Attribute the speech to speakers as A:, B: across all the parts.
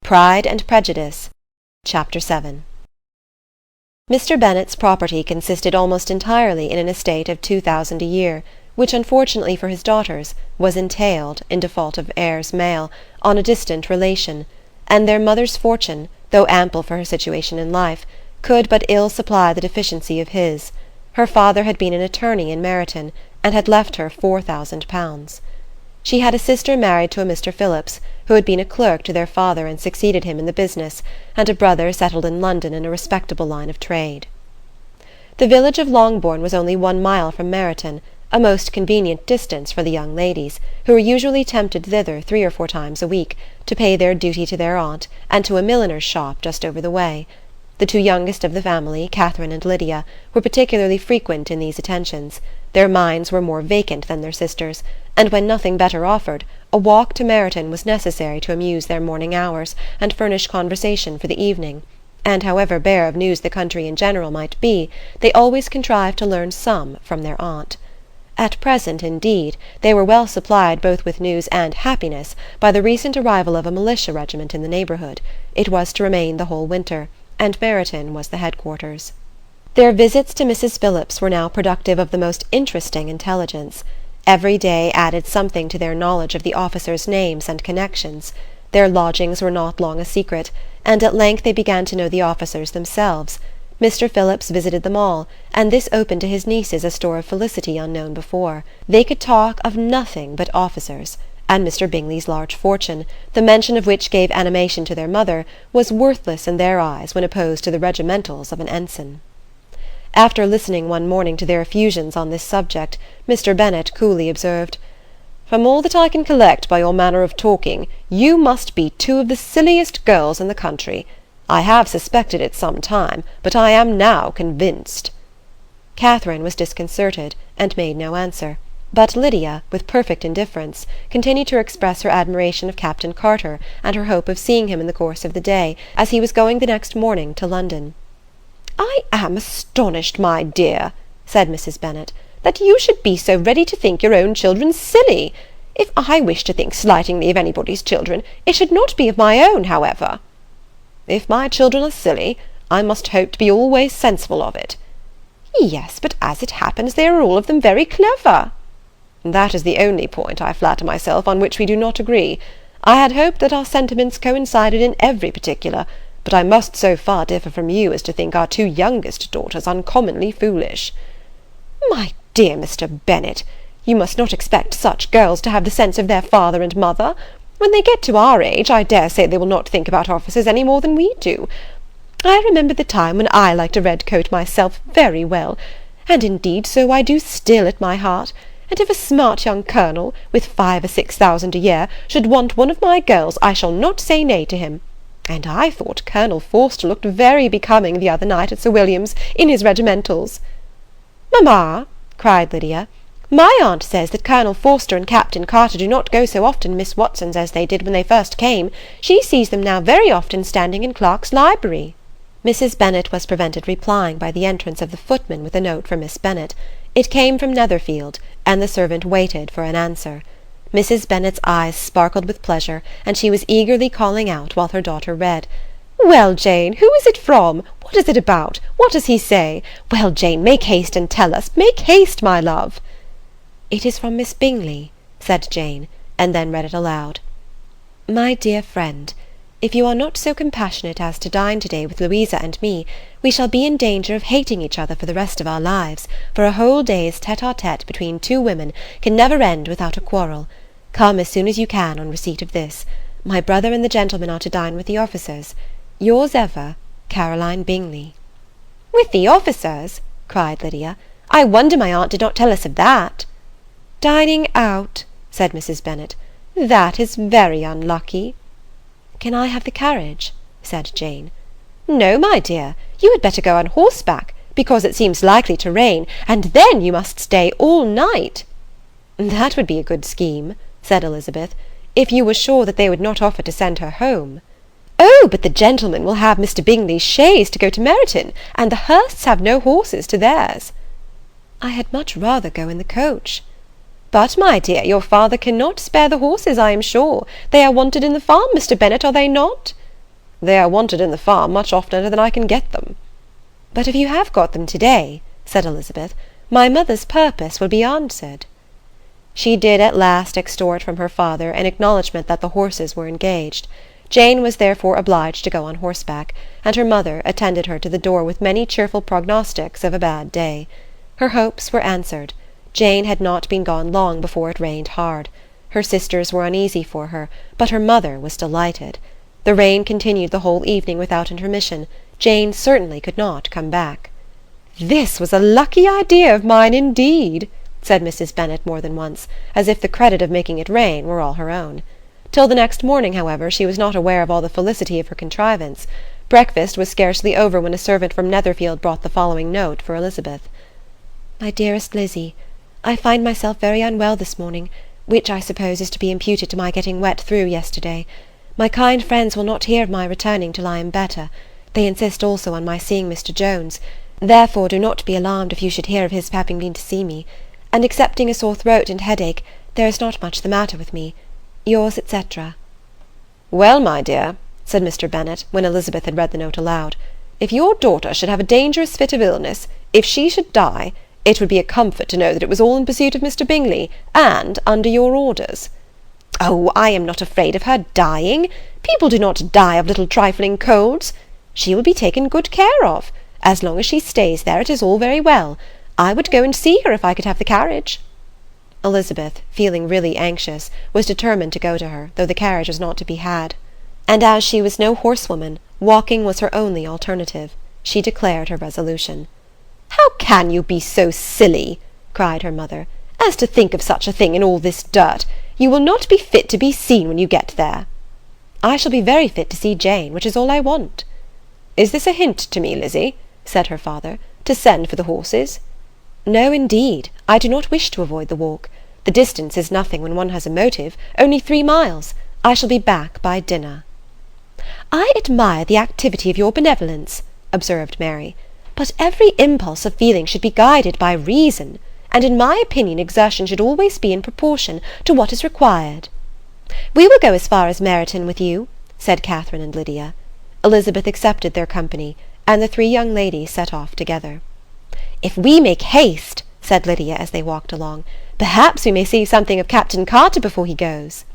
A: Pride and Prejudice. Chapter 7. Mr. Bennet's property consisted almost entirely in an estate of 2,000 a year, which, unfortunately for his daughters, was entailed, in default of heirs male, on a distant relation, and their mother's fortune, though ample for her situation in life, could but ill supply the deficiency of his. Her father had been an attorney in Meryton, and had left her £4,000. She had a sister married to a Mr. Phillips, who had been a clerk to their father and succeeded him in the business, and a brother settled in London in a respectable line of trade. The village of Longbourn was only 1 mile from Meryton, a most convenient distance for the young ladies, who were usually tempted thither 3 or 4 times a week, to pay their duty to their aunt, and to a milliner's shop just over the way. The 2 youngest of the family, Catherine and Lydia, were particularly frequent in these attentions. Their minds were more vacant than their sisters', and when nothing better offered, a walk to Meryton was necessary to amuse their morning hours and furnish conversation for the evening, and however bare of news the country in general might be, they always contrived to learn some from their aunt. At present, indeed, they were well supplied both with news and happiness by the recent arrival of a militia regiment in the neighbourhood. It was to remain the whole winter, and Meryton was the headquarters. Their visits to Mrs. Phillips were now productive of the most interesting intelligence. Every day added something to their knowledge of the officers' names and connections. Their lodgings were not long a secret, and at length they began to know the officers themselves. Mr. Phillips visited them all, and this opened to his nieces a store of felicity unknown before. They could talk of nothing but officers, and Mr. Bingley's large fortune, the mention of which gave animation to their mother, was worthless in their eyes when opposed to the regimentals of an ensign. After listening one morning to their effusions on this subject, Mr. Bennet coolly observed, "From all that I can collect by your manner of talking, you must be 2 of the silliest girls in the country. I have suspected it some time, but I am now convinced." Catherine was disconcerted, and made no answer, but Lydia, with perfect indifference, continued to express her admiration of Captain Carter, and her hope of seeing him in the course of the day, as he was going the next morning to London. "I am astonished, my dear," said Mrs. Bennet, "that you should be so ready to think your own children silly. If I wish to think slightingly of anybody's children, it should not be of my own, however." "If my children are silly, I must hope to be always sensible of it." "Yes, but as it happens, they are all of them very clever." "That is the only point, I flatter myself, on which we do not agree. I had hoped that our sentiments coincided in every particular, but I must so far differ from you as to think our 2 youngest daughters uncommonly foolish." "My dear Mr. Bennet, you must not expect such girls to have the sense of their father and mother. When they get to our age, I dare say they will not think about officers any more than we do. I remember the time when I liked a red coat myself very well, and indeed so I do still at my heart, and if a smart young colonel, with 5,000 or 6,000 a year, should want one of my girls, I shall not say nay to him. And I thought Colonel Forster looked very becoming the other night at Sir William's, in his regimentals." "Mamma," cried Lydia, "my aunt says that Colonel Forster and Captain Carter do not go so often to Miss Watson's as they did when they first came. She sees them now very often standing in Clark's library." Mrs. Bennet was prevented replying by the entrance of the footman with a note for Miss Bennet. It came from Netherfield, and the servant waited for an answer. Mrs. Bennet's eyes sparkled with pleasure, and she was eagerly calling out while her daughter read. "Well, Jane, who is it from? What is it about? What does he say? Well, Jane, make haste and tell us. Make haste, my love." "It is from Miss Bingley," said Jane, and then read it aloud. "My dear friend, if you are not so compassionate as to dine to-day with Louisa and me, we shall be in danger of hating each other for the rest of our lives, for a whole day's tete-a-tete between 2 women can never end without a quarrel. Come as soon as you can on receipt of this. My brother and the gentlemen are to dine with the officers. Yours ever, Caroline Bingley." "With the officers?" cried Lydia. "I wonder my aunt did not tell us of that." "Dining out," said Mrs. Bennet. "That is very unlucky." "Can I have the carriage?" said Jane. "No, my dear, you had better go on horseback, because it seems likely to rain, and then you must stay all night." "That would be a good scheme," said Elizabeth, "if you were sure that they would not offer to send her home." "Oh, but the gentlemen will have Mr. Bingley's chaise to go to Meryton, and the Hursts have no horses to theirs." "I had much rather go in the coach." "But, my dear, your father cannot spare the horses, I am sure. They are wanted in the farm, Mr. Bennet, are they not?"
B: They are wanted in the farm much oftener than I can get them."
A: "But if you have got them to-day," said Elizabeth, "my mother's purpose will be answered." She did at last extort from her father an acknowledgment that the horses were engaged. Jane was therefore obliged to go on horseback, and her mother attended her to the door with many cheerful prognostics of a bad day. Her hopes were answered. Jane had not been gone long before it rained hard. Her sisters were uneasy for her, but her mother was delighted. The rain continued the whole evening without intermission. Jane certainly could not come back. "This was a lucky idea of mine indeed," said Mrs. Bennet more than once, as if the credit of making it rain were all her own. Till the next morning, however, she was not aware of all the felicity of her contrivance. Breakfast was scarcely over when a servant from Netherfield brought the following note for Elizabeth. "My dearest Lizzie, I find myself very unwell this morning, which I suppose is to be imputed to my getting wet through yesterday. My kind friends will not hear of my returning till I am better. They insist also on my seeing Mr. Jones. Therefore do not be alarmed if you should hear of his having been to see me. And excepting a sore throat and headache, there is not much the matter with me. Yours, etc."
B: "Well, my dear," said Mr. Bennet, when Elizabeth had read the note aloud, "if your daughter should have a dangerous fit of illness, if she should die, it would be a comfort to know that it was all in pursuit of Mr. Bingley, and under your orders." "Oh, I am not afraid of her dying. People do not die of little trifling colds. She will be taken good care of. As long as she stays there, it is all very well. I would go and see her if I could have the carriage." Elizabeth, feeling really anxious, was determined to go to her, though the carriage was not to be had. And as she was no horsewoman, walking was her only alternative. She declared her resolution. "How can you be so silly," cried her mother, "as to think of such a thing in all this dirt? You will not be fit to be seen when you get there." "I shall be very fit to see Jane, which is all I want." "Is this a hint to me, Lizzie," said her father, "to send for the horses?" "No, indeed. I do not wish to avoid the walk. The distance is nothing when one has a motive, only 3 miles. I shall be back by dinner." "I admire the activity of your benevolence," observed Mary, "but every impulse of feeling should be guided by reason, and in my opinion exertion should always be in proportion to what is required." "We will go as far as Meryton with you," said Catherine and Lydia. Elizabeth accepted their company, and the 3 young ladies set off together. "If we make haste," said Lydia as they walked along, "perhaps we may see something of Captain Carter before he goes."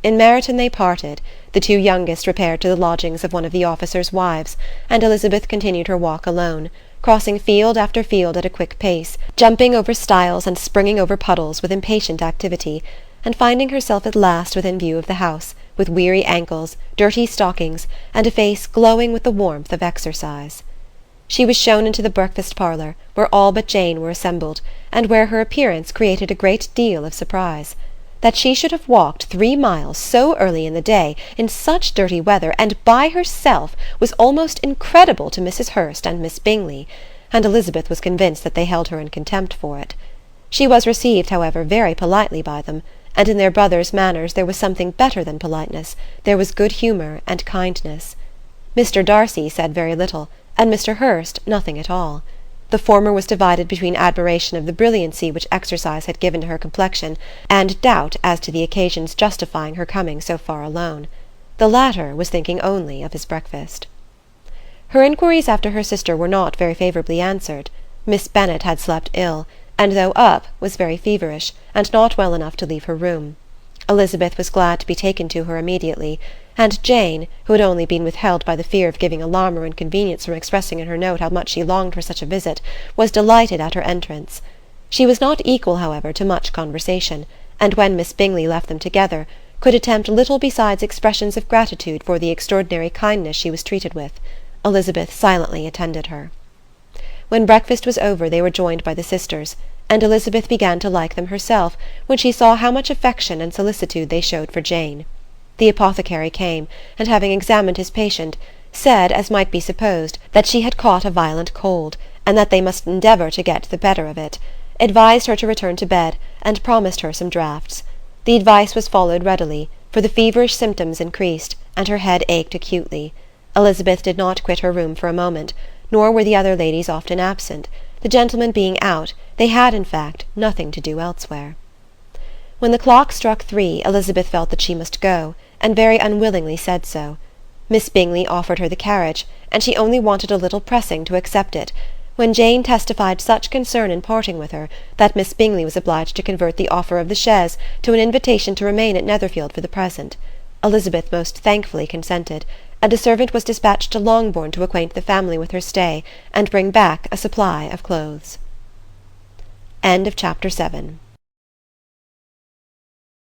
B: In Meryton they parted. The 2 youngest repaired to the lodgings of one of the officers' wives, and Elizabeth continued her walk alone, crossing field after field at a quick pace, jumping over stiles and springing over puddles with impatient activity, and finding herself at last within view of the house, with weary ankles, dirty stockings, and a face glowing with the warmth of exercise. She was shown into the breakfast parlour, where all but Jane were assembled, and where her appearance created a great deal of surprise. That she should have walked 3 miles so early in the day, in such dirty weather, and by herself, was almost incredible to Mrs. Hurst and Miss Bingley, and Elizabeth was convinced that they held her in contempt for it. She was received, however, very politely by them, and in their brother's manners there was something better than politeness, there was good humour and kindness. Mr. Darcy said very little, and Mr. Hurst nothing at all. The former was divided between admiration of the brilliancy which exercise had given to her complexion, and doubt as to the occasions justifying her coming so far alone. The latter was thinking only of his breakfast. Her inquiries after her sister were not very favourably answered. Miss Bennet had slept ill, and though up, was very feverish, and not well enough to leave her room. Elizabeth was glad to be taken to her immediately, and Jane, who had only been withheld by the fear of giving alarm or inconvenience from expressing in her note how much she longed for such a visit, was delighted at her entrance. She was not equal, however, to much conversation, and when Miss Bingley left them together, could attempt little besides expressions of gratitude for the extraordinary kindness she was treated with. Elizabeth silently attended her. When breakfast was over they were joined by the sisters, and Elizabeth began to like them herself when she saw how much affection and solicitude they showed for Jane. The apothecary came, and having examined his patient, said, as might be supposed, that she had caught a violent cold, and that they must endeavour to get the better of it, advised her to return to bed, and promised her some draughts. The advice was followed readily, for the feverish symptoms increased, and her head ached acutely. Elizabeth did not quit her room for a moment, nor were the other ladies often absent. The gentlemen being out, they had, in fact, nothing to do elsewhere. When the clock struck 3, Elizabeth felt that she must go, and very unwillingly said so.
A: Miss Bingley offered her the carriage, and she only wanted a little pressing to accept it, when Jane testified such concern in parting with her that Miss Bingley was obliged to convert the offer of the chaise to an invitation to remain at Netherfield for the present. Elizabeth most thankfully consented, and a servant was dispatched to Longbourn to acquaint the family with her stay, and bring back a supply of clothes. End of Chapter 7.